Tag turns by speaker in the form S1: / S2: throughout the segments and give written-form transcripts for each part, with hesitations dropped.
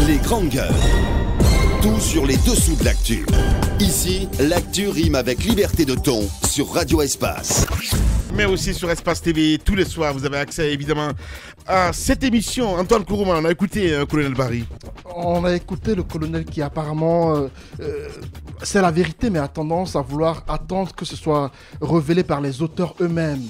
S1: Les grandes gueules. Tout sur les dessous de l'actu. Ici, l'actu rime avec liberté de ton sur Radio Espace.
S2: Mais aussi sur Espace TV, tous les soirs, vous avez accès évidemment à cette émission. Antoine Kourouma, on a écouté Colonel Barry.
S3: On a écouté le colonel qui apparemment, c'est la vérité, mais a tendance à vouloir attendre que ce soit révélé par les auteurs eux-mêmes.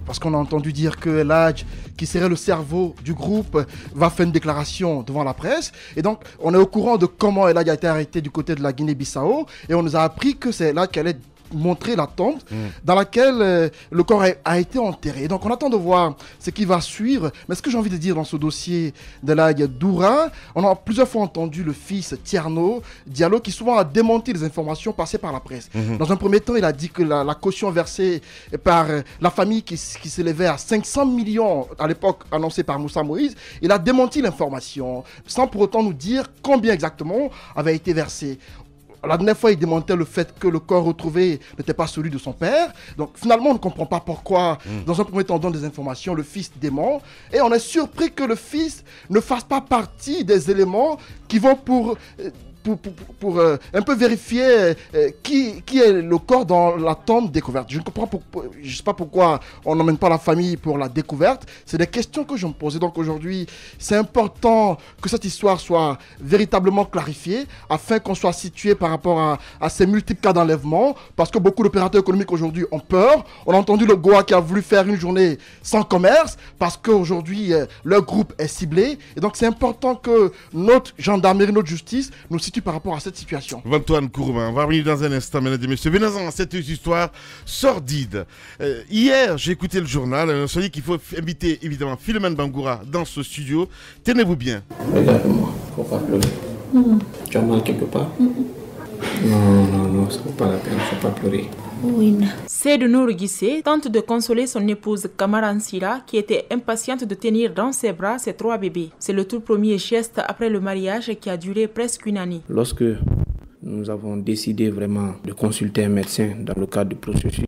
S3: Parce qu'on a entendu dire que El Hadj, qui serait le cerveau du groupe, va faire une déclaration devant la presse. Et donc, on est au courant de comment El Hadj a été arrêté du côté de la Guinée-Bissau. Et on nous a appris que c'est là qu'elle est montrer la tombe dans laquelle le corps a été enterré. Donc on attend de voir ce qui va suivre. Mais ce que j'ai envie de dire dans ce dossier de la Doura, on a plusieurs fois entendu le fils Tierno Diallo qui souvent a démenti les informations passées par la presse. Dans un premier temps, il a dit que la caution versée par la famille qui s'élevait à 500 millions à l'époque annoncée par Moussa Moïse, il a démenti l'information sans pour autant nous dire combien exactement avait été versé. La dernière fois, il démentait le fait que le corps retrouvé n'était pas celui de son père. Donc finalement, on ne comprend pas pourquoi, dans un premier temps, on donne des informations, le fils dément. Et on est surpris que le fils ne fasse pas partie des éléments qui vont pour un peu vérifier qui est le corps dans la tombe découverte. Je ne sais pas pourquoi on n'emmène pas la famille pour la découverte. C'est des questions que je me posais. Donc aujourd'hui, c'est important que cette histoire soit véritablement clarifiée afin qu'on soit situé par rapport à ces multiples cas d'enlèvement, parce que beaucoup d'opérateurs économiques aujourd'hui ont peur. On a entendu le Goa qui a voulu faire une journée sans commerce parce qu'aujourd'hui, leur groupe est ciblé. Et donc c'est important que notre gendarmerie, notre justice nous situe par rapport à cette situation.
S2: Antoine Kourouma, on va revenir dans un instant, mesdames et messieurs. Venons-en à cette histoire sordide. Hier, j'ai écouté le journal. On s'est dit qu'il faut inviter évidemment Philomène Bangoura dans ce studio. Tenez-vous bien.
S4: Regarde-moi, il ne faut pas pleurer. Tu as mal quelque part? Non, ça ne vaut pas la peine, il ne faut pas pleurer.
S5: Seydou Nour Guissé tente de consoler son épouse Kamaran Sira qui était impatiente de tenir dans ses bras ses 3 bébés. C'est le tout premier geste après le mariage qui a duré presque une année.
S4: Lorsque nous avons décidé vraiment de consulter un médecin dans le cadre du processus,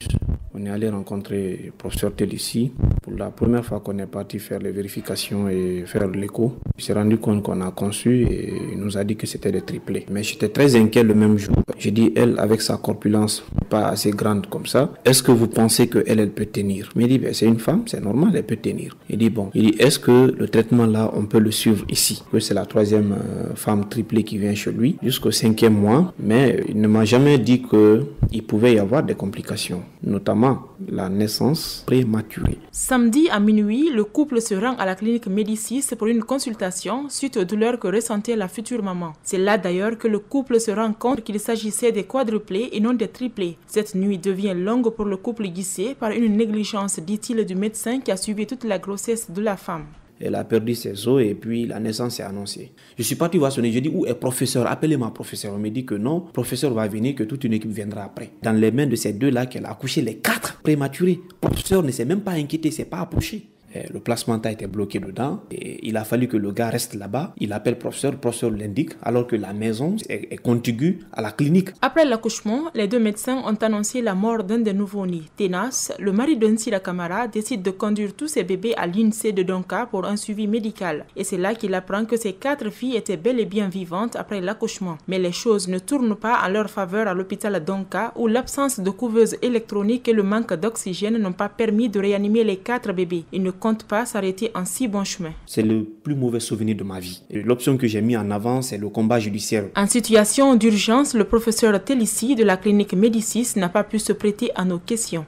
S4: on est allé rencontrer le professeur Télissi. Pour la première fois qu'on est parti faire les vérifications et faire l'écho, il s'est rendu compte qu'on a conçu et il nous a dit que c'était des triplés. Mais j'étais très inquiet le même jour. J'ai dit, elle, avec sa corpulence pas assez grande comme ça, est-ce que vous pensez qu'elle peut tenir? Il m'a dit, c'est une femme, c'est normal, elle peut tenir. Il dit, est-ce que le traitement là, on peut le suivre ici? Que c'est la 3e femme triplée qui vient chez lui jusqu'au 5e mois, mais il ne m'a jamais dit qu'il pouvait y avoir des complications, notamment la naissance prématurée.
S5: Samedi à minuit, le couple se rend à la clinique Médicis pour une consultation suite aux douleurs que ressentait la future maman. C'est là d'ailleurs que le couple se rend compte qu'il s'agissait des quadruplés et non des triplés. Cette nuit devient longue pour le couple Guissé par une négligence, dit-il, du médecin qui a suivi toute la grossesse de la femme.
S4: Elle a perdu ses os et puis la naissance est annoncée. Je suis parti voir sonner, je dis où est professeur? Appelez-moi professeur. On me dit que non, professeur va venir, que toute une équipe viendra après. Dans les mains de ces deux-là qu'elle a accouché les 4 prématurés. Professeur ne s'est même pas inquiété, s'est pas approché. Le placenta était bloqué dedans et il a fallu que le gars reste là-bas. Il appelle le professeur l'indique alors que la maison est contiguë à la clinique.
S5: Après l'accouchement, les 2 médecins ont annoncé la mort d'un des nouveau-nés. Ténas, le mari de Nsira Kamara, décide de conduire tous ses bébés à l'INSEE de Donka pour un suivi médical. Et c'est là qu'il apprend que ses 4 filles étaient bel et bien vivantes après l'accouchement. Mais les choses ne tournent pas à leur faveur à l'hôpital Donka où l'absence de couveuse électronique et le manque d'oxygène n'ont pas permis de réanimer les 4 bébés. Ils ne compte pas s'arrêter en si bon chemin.
S4: C'est le plus mauvais souvenir de ma vie. Et l'option que j'ai mis en avant, c'est le combat judiciaire.
S5: En situation d'urgence, le professeur Télissi de la clinique Médicis n'a pas pu se prêter à nos questions.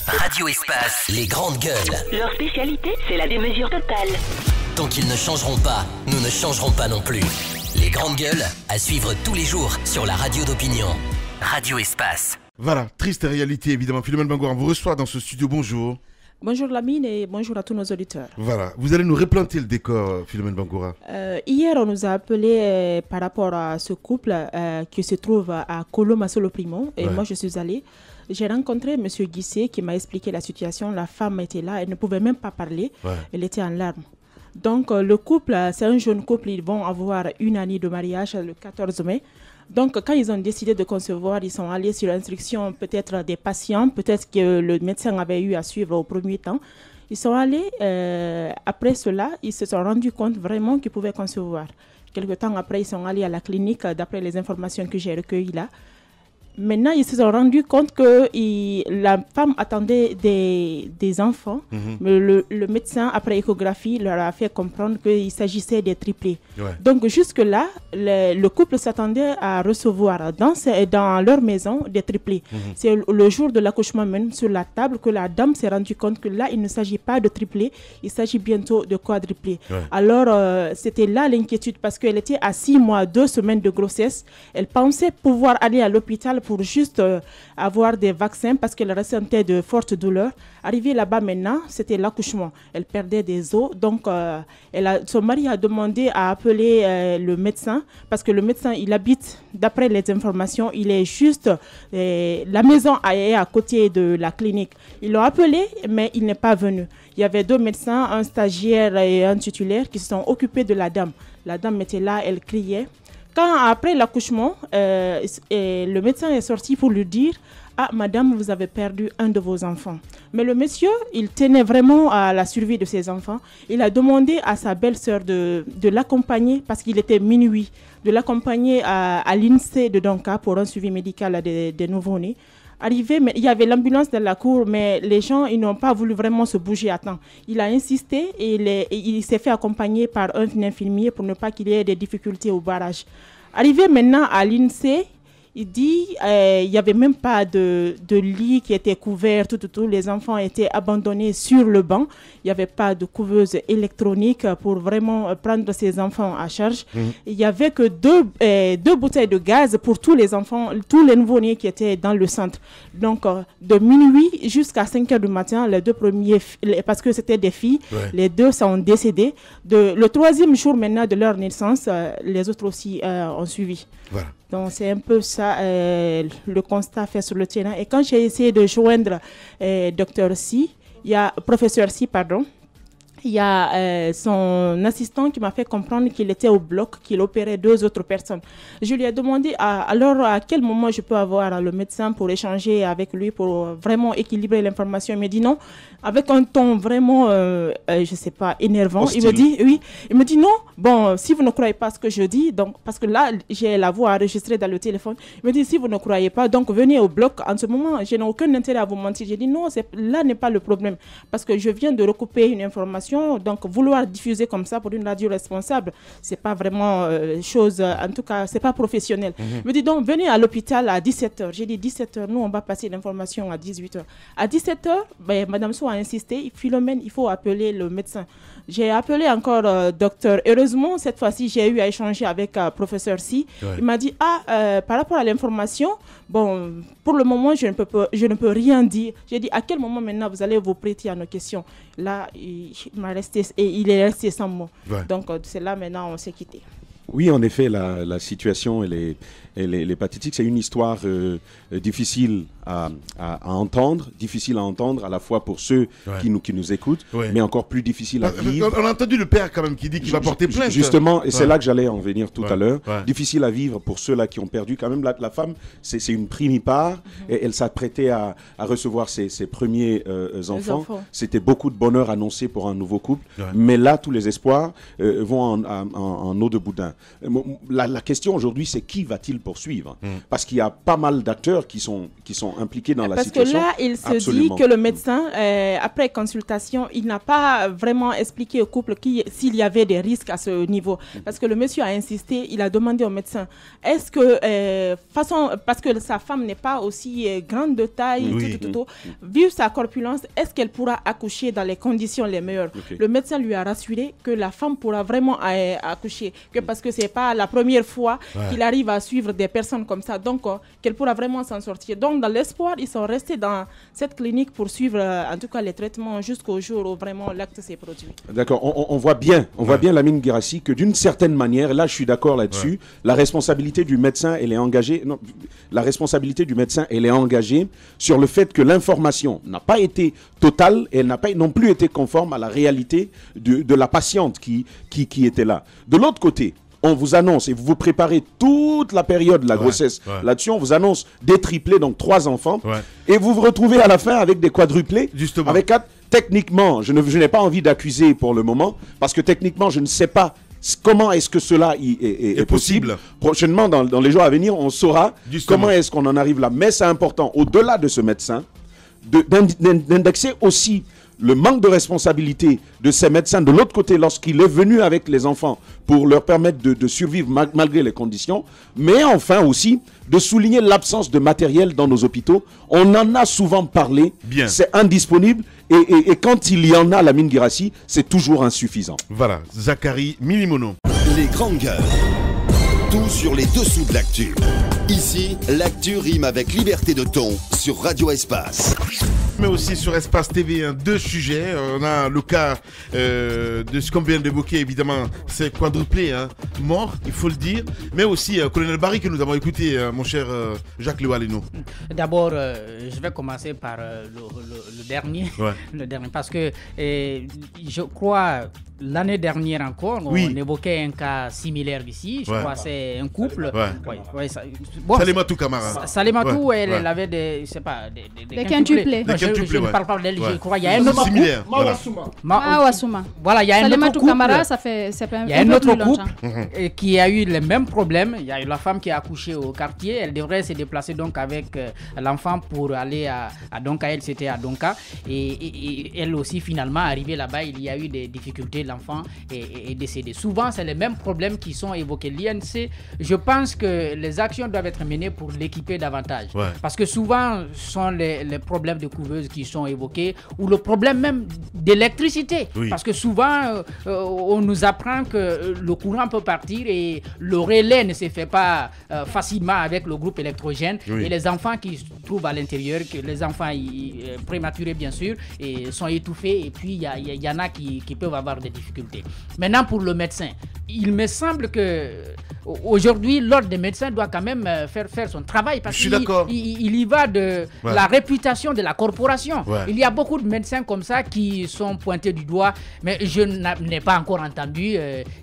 S6: Radio Espace, les grandes gueules.
S7: Leur spécialité, c'est la démesure totale.
S6: Tant qu'ils ne changeront pas, nous ne changerons pas non plus. Les grandes gueules, à suivre tous les jours sur la radio d'opinion. Radio Espace.
S2: Voilà, triste réalité évidemment. Philomène Bangoura, on vous reçoit dans ce studio. Bonjour.
S5: Bonjour Lamine et bonjour à tous nos auditeurs.
S2: Voilà, vous allez nous replanter le décor, Philomène Bangoura.
S5: Hier, on nous a appelé par rapport à ce couple qui se trouve à Kolo-Masolo-Primo. Et moi, je suis allée. J'ai rencontré M. Guissé qui m'a expliqué la situation. La femme était là, elle ne pouvait même pas parler. Elle était en larmes. Donc, le couple, c'est un jeune couple. Ils vont avoir une année de mariage le 14 mai. Donc, quand ils ont décidé de concevoir, ils sont allés sur l'instruction peut-être des patients, peut-être que le médecin avait eu à suivre au premier temps. Ils sont allés, après cela, ils se sont rendus compte vraiment qu'ils pouvaient concevoir. Quelque temps après, ils sont allés à la clinique, d'après les informations que j'ai recueillies là. Maintenant, ils se sont rendus compte que la femme attendait des enfants, mais le médecin, après échographie, leur a fait comprendre qu'il s'agissait des triplés. Ouais. Donc, jusque-là, le couple s'attendait à recevoir dans leur maison des triplés. C'est le jour de l'accouchement, même sur la table, que la dame s'est rendue compte que là, il ne s'agit pas de triplés, il s'agit bientôt de quadruplés. Ouais. Alors, c'était là l'inquiétude, parce qu'elle était à 6 mois, 2 semaines de grossesse. Elle pensait pouvoir aller à l'hôpital pour juste avoir des vaccins parce qu'elle ressentait de fortes douleurs. Arrivée là-bas maintenant, c'était l'accouchement. Elle perdait des os. Donc, son mari a demandé à appeler le médecin parce que le médecin, il habite, d'après les informations, il est juste... la maison est à côté de la clinique. Ils l'ont appelé, mais il n'est pas venu. Il y avait 2 médecins, un stagiaire et un titulaire qui se sont occupés de la dame. La dame était là, elle criait. Quand, après l'accouchement, le médecin est sorti pour lui dire « Ah, madame, vous avez perdu un de vos enfants. » Mais le monsieur, il tenait vraiment à la survie de ses enfants. Il a demandé à sa belle-sœur de l'accompagner, parce qu'il était minuit, de l'accompagner à l'INSEE de Donka pour un suivi médical des nouveau-nés. Arrivé, mais il y avait l'ambulance dans la cour, mais les gens, ils n'ont pas voulu vraiment se bouger à temps. Il a insisté et il s'est fait accompagner par un infirmier pour ne pas qu'il y ait des difficultés au barrage. Arrivé maintenant à l'INSEE, il dit il n'y avait même pas de lit qui était couvert, tout. Les enfants étaient abandonnés sur le banc. Il n'y avait pas de couveuse électronique pour vraiment prendre ces enfants à charge. Il n'y avait que deux bouteilles de gaz pour tous les enfants, tous les nouveau-nés qui étaient dans le centre. Donc, de minuit jusqu'à 5 h du matin, les 2 premiers, parce que c'était des filles, les 2 sont décédées. Le 3e jour maintenant de leur naissance, les autres aussi ont suivi. Voilà. Donc, c'est un peu ça, le constat fait sur le terrain. Et quand j'ai essayé de joindre professeur Si, il y a son assistant qui m'a fait comprendre qu'il était au bloc, qu'il opérait 2 autres personnes. Je lui ai demandé alors à quel moment je peux avoir le médecin pour échanger avec lui, pour vraiment équilibrer l'information. Il m'a dit non, avec un ton vraiment, je ne sais pas, énervant. Hostile. Il me dit oui. Il me dit non, bon, si vous ne croyez pas ce que je dis, donc, parce que là, j'ai la voix enregistrée dans le téléphone. Il me dit si vous ne croyez pas, donc venez au bloc. En ce moment, je n'ai aucun intérêt à vous mentir. J'ai dit non, là n'est pas le problème, parce que je viens de recouper une information. Donc, vouloir diffuser comme ça pour une radio responsable, c'est pas vraiment chose, en tout cas, c'est pas professionnel. Il me dit donc, venez à l'hôpital à 17 h. J'ai dit 17 h, nous, on va passer l'information à 18 h. À 17 h, Madame So a insisté, Philomène, il faut appeler le médecin. J'ai appelé encore docteur. Heureusement, cette fois-ci, j'ai eu à échanger avec professeur Si. Ouais. Il m'a dit, par rapport à l'information, bon, pour le moment, je ne peux rien dire. J'ai dit, à quel moment maintenant vous allez vous prêter à nos questions? Là, il est resté sans mots. Ouais. Donc, c'est là maintenant, on s'est quitté.
S8: Oui, en effet, la situation, elle est pathétique. C'est une histoire difficile à entendre, à la fois pour ceux qui nous écoutent, mais encore plus difficile à vivre.
S2: On a entendu le père quand même qui dit qu'il va porter plainte.
S8: Justement, et c'est là que j'allais en venir tout à l'heure. Difficile à vivre pour ceux-là qui ont perdu. Quand même, la femme, c'est une primipare et elle s'apprêtait à recevoir ses premiers enfants. C'était beaucoup de bonheur annoncé pour un nouveau couple. Mais là, tous les espoirs vont en eau de boudin. La question aujourd'hui, c'est qui va-t-il poursuivre? Parce qu'il y a pas mal d'acteurs qui sont impliqués dans la situation.
S5: Parce que là, il se dit que le médecin, après consultation, il n'a pas vraiment expliqué au couple s'il y avait des risques à ce niveau. Parce que le monsieur a insisté, il a demandé au médecin, est-ce que, parce que sa femme n'est pas aussi grande de taille, vu sa corpulence, est-ce qu'elle pourra accoucher dans les conditions les meilleures? Le médecin lui a rassuré que la femme pourra vraiment accoucher, parce que c'est pas la première fois qu'il arrive à suivre des personnes comme ça, donc qu'elle pourra vraiment s'en sortir. Donc dans l'espoir, ils sont restés dans cette clinique pour suivre en tout cas les traitements jusqu'au jour où vraiment l'acte s'est produit.
S8: D'accord, on voit bien, Lamine Guirassy, que d'une certaine manière, là je suis d'accord là-dessus, la responsabilité du médecin, elle est engagée, sur le fait que l'information n'a pas été totale et elle n'a pas non plus été conforme à la réalité de la patiente qui était là. De l'autre côté, on vous annonce, et vous vous préparez toute la période de la grossesse là-dessus, on vous annonce des triplés, donc 3 enfants, et vous vous retrouvez à la fin avec des quadruplés, avec 4. Techniquement, je n'ai pas envie d'accuser pour le moment, parce que techniquement, je ne sais pas Comment est-ce que cela est possible? Prochainement, dans les jours à venir, on saura comment est-ce qu'on en arrive là. Mais c'est important, au-delà de ce médecin, d'indexer aussi le manque de responsabilité de ces médecins de l'autre côté lorsqu'il est venu avec les enfants pour leur permettre de survivre malgré les conditions, mais enfin aussi de souligner l'absence de matériel dans nos hôpitaux. On en a souvent parlé, c'est indisponible et quand il y en a, Lamine Guirassy, c'est toujours insuffisant.
S2: Voilà, Zachary Milimono.
S1: Les grandes gueules. Tout sur les dessous de l'actu. Ici, l'actu rime avec liberté de ton sur Radio Espace.
S2: Mais aussi sur Espace TV, deux sujets. On a le cas de ce qu'on vient d'évoquer, évidemment, c'est quadruplé, mort, il faut le dire. Mais aussi Colonel Barry que nous avons écouté, mon cher Jacques Léo-Aleno.
S9: D'abord, je vais commencer par le dernier. Ouais. Le dernier, parce que je crois l'année dernière encore, on évoquait un cas similaire ici. Je crois que c'est un couple.
S2: Salematou Camara.
S9: Salematou, elle avait des quintuplés. Je ne parle pas d'elle, je crois. Il y a un autre couple.
S5: Mawassouma.
S9: Voilà, il y a un autre couple.
S5: Camara,
S9: il y a un autre couple qui a eu les mêmes problèmes. Il y a eu la femme qui a accouché au quartier. Elle devrait se déplacer donc avec l'enfant pour aller à Donka. Elle, c'était à Donka. Et elle aussi, finalement, arrivée là-bas, il y a eu des difficultés. L'enfant est décédé. Souvent, c'est les mêmes problèmes qui sont évoqués. L'INC, je pense que les actions doivent être menées pour l'équiper davantage. Ouais. Parce que souvent, ce sont les problèmes de couveuse qui sont évoqués ou le problème même d'électricité. Oui. Parce que souvent, on nous apprend que le courant peut partir et le relais ne se fait pas facilement avec le groupe électrogène. Oui. Et les enfants qui se trouvent à l'intérieur, que les enfants prématurés bien sûr, et sont étouffés et puis il y en a qui peuvent avoir des difficultés. Maintenant, pour le médecin, il me semble que aujourd'hui, l'ordre des médecins doit quand même faire son travail parce qu'il y va de la réputation de la corporation. Ouais. Il y a beaucoup de médecins comme ça qui sont pointés du doigt, mais je n'ai pas encore entendu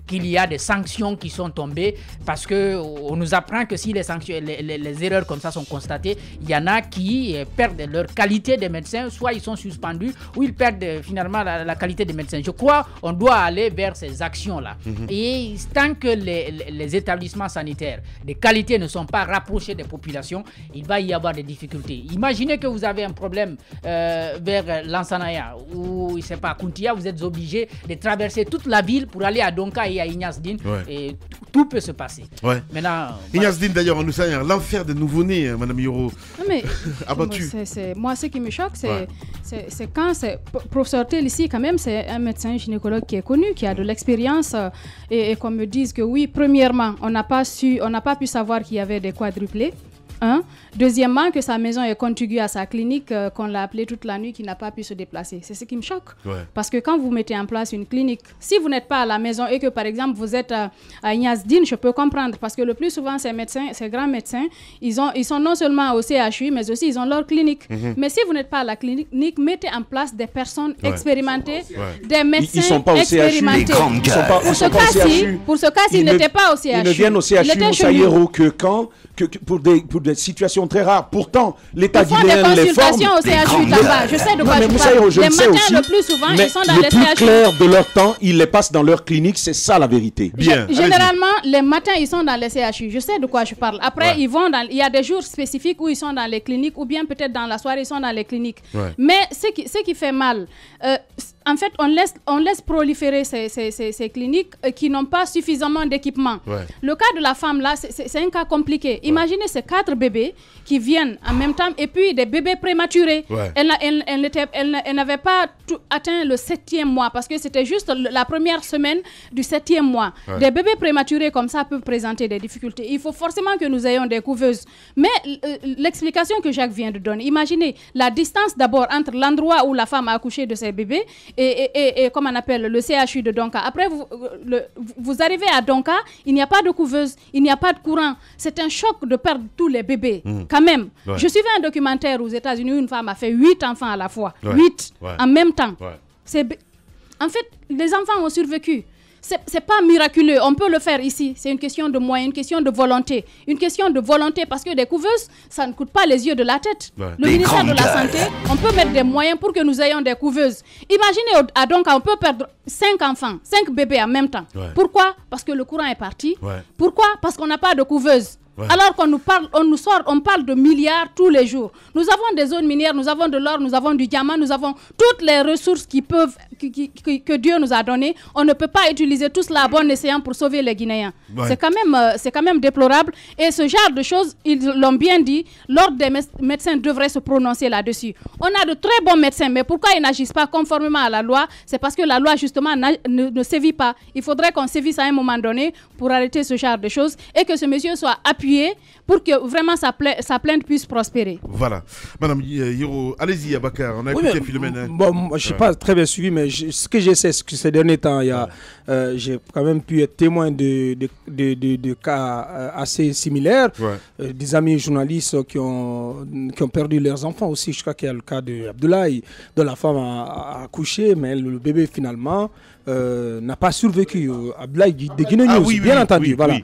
S9: qu'il y a des sanctions qui sont tombées parce qu'on nous apprend que si les erreurs comme ça sont constatées, il y en a qui perdent leur qualité de médecin, soit ils sont suspendus ou ils perdent finalement la qualité des médecins. Je crois qu'on doit aller vers ces actions-là. Et tant que les établissements sanitaires de qualité ne sont pas rapprochés des populations, il va y avoir des difficultés. Imaginez que vous avez un problème vers Lansanaya ou, je ne sais pas, Kuntia, vous êtes obligé de traverser toute la ville pour aller à Donka et à Ignasdine et tout peut se passer. Ouais. Maintenant,
S2: Ignasdine, d'ailleurs, on nous sait l'enfer des nouveau-nés, Madame Yoro.
S5: Non, mais moi, ce qui me choque, c'est quand professeur Tel ici, quand même, c'est un médecin gynécologue qui est connu, qui a de l'expérience et qu'on me dise que oui, premièrement, on n'a pas pu savoir qu'il y avait des quadruplés. Deuxièmement, que sa maison est contiguë à sa clinique, qu'on l'a appelée toute la nuit, qui n'a pas pu se déplacer. C'est ce qui me choque. Ouais. Parce que quand vous mettez en place une clinique, si vous n'êtes pas à la maison et que, par exemple, vous êtes à Ignasdine, je peux comprendre. Parce que le plus souvent, ces grands médecins, ils sont non seulement au CHU, mais aussi ils ont leur clinique. Mais si vous n'êtes pas à la clinique, mettez en place des personnes expérimentées, des médecins expérimentés. Pour ce cas-ci, ils n'étaient pas au CHU.
S8: Ils ne viennent au CHU, Moussaïro, que quand pour des situations très rares. Pourtant, l'État guinéen les forme.
S5: Au CHU là-bas. Je sais de quoi je parle. Les matins, le plus souvent, ils sont dans les CHU.
S8: Le plus clair de leur temps, ils les passent dans leur clinique. C'est ça la vérité.
S5: Bien. Généralement, les matins, ils sont dans les CHU. Je sais de quoi je parle. Après, il y a des jours spécifiques où ils sont dans les cliniques ou bien peut-être dans la soirée, ils sont dans les cliniques. Mais ce qui fait mal, en fait, on laisse proliférer ces cliniques qui n'ont pas suffisamment d'équipement. Le cas de la femme, là, c'est un cas compliqué. Imaginez ces 4 bébés qui viennent en même temps et puis des bébés prématurés. Elle n'avait pas atteint le 7e mois parce que c'était juste la première semaine du 7e mois. Des bébés prématurés comme ça peuvent présenter des difficultés. Il faut forcément que nous ayons des couveuses. Mais l'explication que Jacques vient de donner, imaginez la distance d'abord entre l'endroit où la femme a accouché de ses bébés et comme on appelle le CHU de Donka. Après, vous arrivez à Donka, il n'y a pas de couveuse, il n'y a pas de courant. C'est un choc de perdre tous les bébés. Quand même. Je suivais un documentaire aux États-Unis où une femme a fait 8 enfants à la fois. 8 en même temps. En fait, les enfants ont survécu.
S10: c'est pas miraculeux. On peut le faire ici. C'est une question de moyens, une question de volonté. Une question de volonté parce que des couveuses, ça ne coûte pas les yeux de la tête. Ouais. Le ministère de la Santé, on peut mettre des moyens pour que nous ayons des couveuses. Imaginez, donc on peut perdre 5 enfants, 5 bébés en même temps. Ouais. Pourquoi? Parce que le courant est parti. Ouais. Pourquoi? Parce qu'on n'a pas de couveuse. Ouais. Alors qu'on nous parle, on parle de milliards tous les jours. Nous avons des zones minières, nous avons de l'or, nous avons du diamant, nous avons toutes les ressources que Dieu nous a données. On ne peut pas utiliser tout cela à bon escient pour sauver les Guinéens. Ouais. C'est quand même déplorable. Et ce genre de choses, ils l'ont bien dit, l'ordre des médecins devrait se prononcer là-dessus. On a de très bons médecins, mais pourquoi ils n'agissent pas conformément à la loi? C'est parce que la loi, justement, ne sévit pas. Il faudrait qu'on sévisse à un moment donné pour arrêter ce genre de choses et que ce monsieur soit appuyé pour que vraiment sa plainte puisse prospérer.
S2: Voilà. Madame Yoro, allez-y, Abakar, on a écouté Philomène.
S11: Bon, moi, je n'ai pas très bien suivi, mais ce que je sais, c'est que ces derniers temps, j'ai quand même pu être témoin de cas assez similaires. Ouais. Des amis journalistes qui ont perdu leurs enfants aussi. Je crois qu'il y a le cas d'Abdoulaye, dont la femme a accouché, mais le bébé finalement n'a pas survécu. Abdoulaye de Guinée News, bien entendu. Voilà.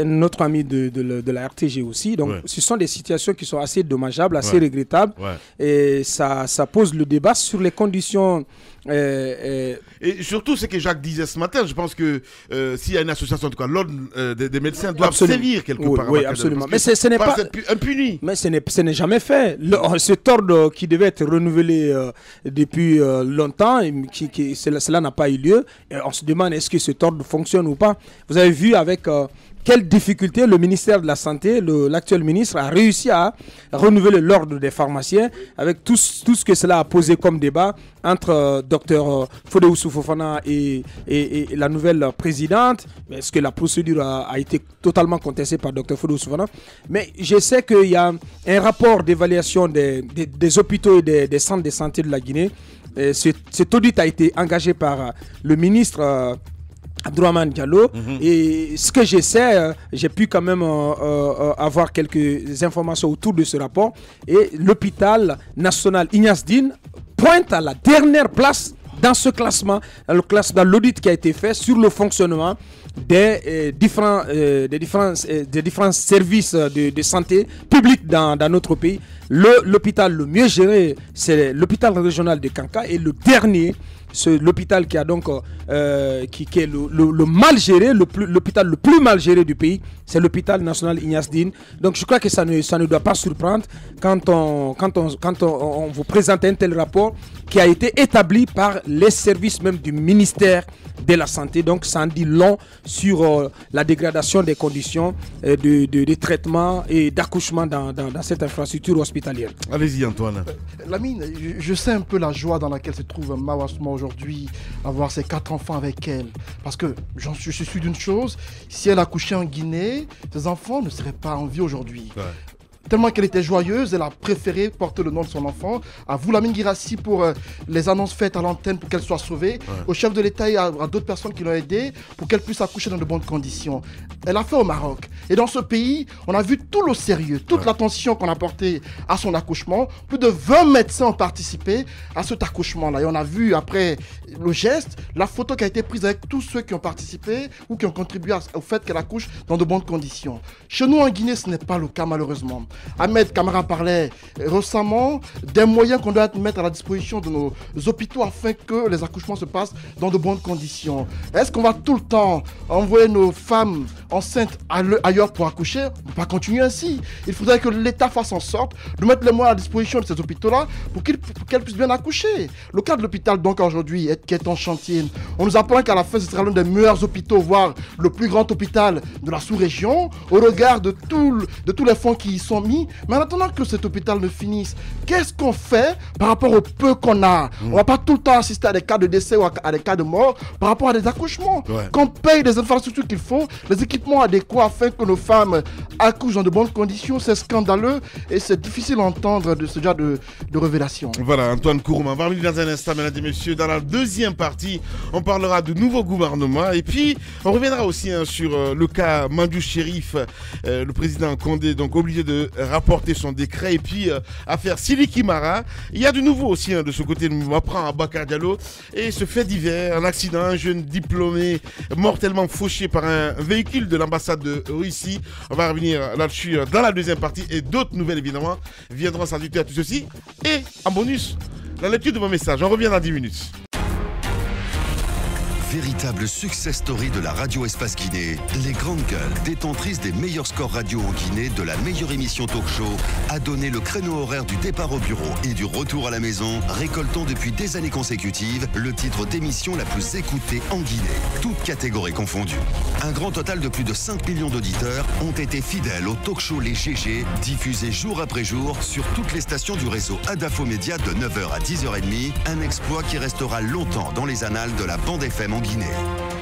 S11: Notre ami de la RTG aussi. Donc, ce sont des situations qui sont assez dommageables, assez regrettables. Ouais. Et ça pose le débat sur les conditions.
S2: Et surtout, ce que Jacques disait ce matin, je pense que s'il y a une association, en tout cas, l'ordre des médecins doivent sévir quelque part.
S11: Oui, absolument. Mais ce n'est pas
S2: impuni.
S11: Mais ce n'est jamais fait. Cet ordre qui devait être renouvelé depuis longtemps, cela n'a pas eu lieu. Et on se demande est-ce que cet ordre fonctionne ou pas. Vous avez vu avec quelle difficulté le ministère de la Santé, l'actuel ministre, a réussi à renouveler l'ordre des pharmaciens avec tout ce que cela a posé comme débat entre Dr Fodé Fofana et la nouvelle présidente. Est-ce que la procédure a été totalement contestée par Dr Fodé Fofana? Mais je sais qu'il y a un rapport d'évaluation des hôpitaux et des centres de santé de la Guinée. Cet audit a été engagé par le ministre Abdourahmane Diallo. Et ce que je sais, j'ai pu quand même avoir quelques informations autour de ce rapport. Et l'hôpital national Ignace Dine pointe à la dernière place dans ce classement, dans l'audit qui a été fait sur le fonctionnement des différents services de santé publics dans notre pays. L'hôpital le mieux géré, c'est l'hôpital régional de Kanka, et le dernier, c'est l'hôpital qui a donc qui est le mal géré, l'hôpital le plus mal géré du pays, c'est l'hôpital national Ignace Dine. Donc je crois que ça ne doit pas surprendre quand on vous présente un tel rapport qui a été établi par les services même du ministère de la Santé. Donc ça en dit long sur la dégradation des conditions de traitement et d'accouchement dans cette infrastructure hospitalière.
S2: Allez-y Antoine.
S3: Lamine, je sais un peu la joie dans laquelle se trouve Mawa Souma aujourd'hui, avoir ses 4 enfants avec elle. Parce que je suis sûr d'une chose, si elle accouchait en Guinée, ses enfants ne seraient pas en vie aujourd'hui. Ouais. Tellement qu'elle était joyeuse, elle a préféré porter le nom de son enfant. À vous, Lamine Guirassi, pour les annonces faites à l'antenne pour qu'elle soit sauvée. Ouais. Au chef de l'État et à d'autres personnes qui l'ont aidée pour qu'elle puisse accoucher dans de bonnes conditions. Elle a fait au Maroc. Et dans ce pays, on a vu tout le sérieux, toute l'attention qu'on a portée à son accouchement. Plus de 20 médecins ont participé à cet accouchement-là. Et on a vu, après le geste, la photo qui a été prise avec tous ceux qui ont participé ou qui ont contribué au fait qu'elle accouche dans de bonnes conditions. Chez nous, en Guinée, ce n'est pas le cas, malheureusement. Ahmed Kamara parlait récemment des moyens qu'on doit mettre à la disposition de nos hôpitaux afin que les accouchements se passent dans de bonnes conditions. Est-ce qu'on va tout le temps envoyer nos femmes enceintes ailleurs pour accoucher? On ne peut pas continuer ainsi. Il faudrait que l'État fasse en sorte de mettre les moyens à la disposition de ces hôpitaux-là pour qu'elles puissent bien accoucher. Le cas de l'hôpital, donc, aujourd'hui, qui est en chantier, on nous apprend qu'à la fin, ce sera l'un des meilleurs hôpitaux, voire le plus grand hôpital de la sous-région, au regard de tous les fonds qui y sont mis. Mais en attendant que cet hôpital ne finisse, qu'est-ce qu'on fait par rapport au peu qu'on a? On ne va pas tout le temps assister à des cas de décès ou à des cas de mort par rapport à des accouchements. Qu'on paye les infrastructures qu'il faut, les équipements adéquats afin que nos femmes accouchent dans de bonnes conditions. C'est scandaleux et c'est difficile à entendre de ce genre de révélation.
S2: Voilà, Antoine Kourouma. On va revenir dans un instant, mesdames et messieurs. Dans la deuxième partie, on parlera du nouveau gouvernement et puis on reviendra aussi sur le cas Mandou Chérif, le président Condé, donc obligé de rapporter son décret. Et puis, affaire Siliki Mara, il y a du nouveau aussi de ce côté. On m'apprend à Bakar Diallo. Et ce fait divers, un accident, un jeune diplômé mortellement fauché par un véhicule de l'ambassade de Russie. On va revenir là-dessus dans la deuxième partie. Et d'autres nouvelles, évidemment, viendront s'ajouter à tout ceci. Et en bonus, la lecture de mon message. On revient dans 10 minutes.
S1: Véritable success story de la radio Espace Guinée, les grandes gueules, détentrices des meilleurs scores radio en Guinée, de la meilleure émission talk show, a donné le créneau horaire du départ au bureau et du retour à la maison, récoltant depuis des années consécutives le titre d'émission la plus écoutée en Guinée, toutes catégories confondues. Un grand total de plus de 5 millions d'auditeurs ont été fidèles au talk show Les GG, diffusé jour après jour sur toutes les stations du réseau Adafo Média de 9h à 10h30, un exploit qui restera longtemps dans les annales de la bande FM en Guinée.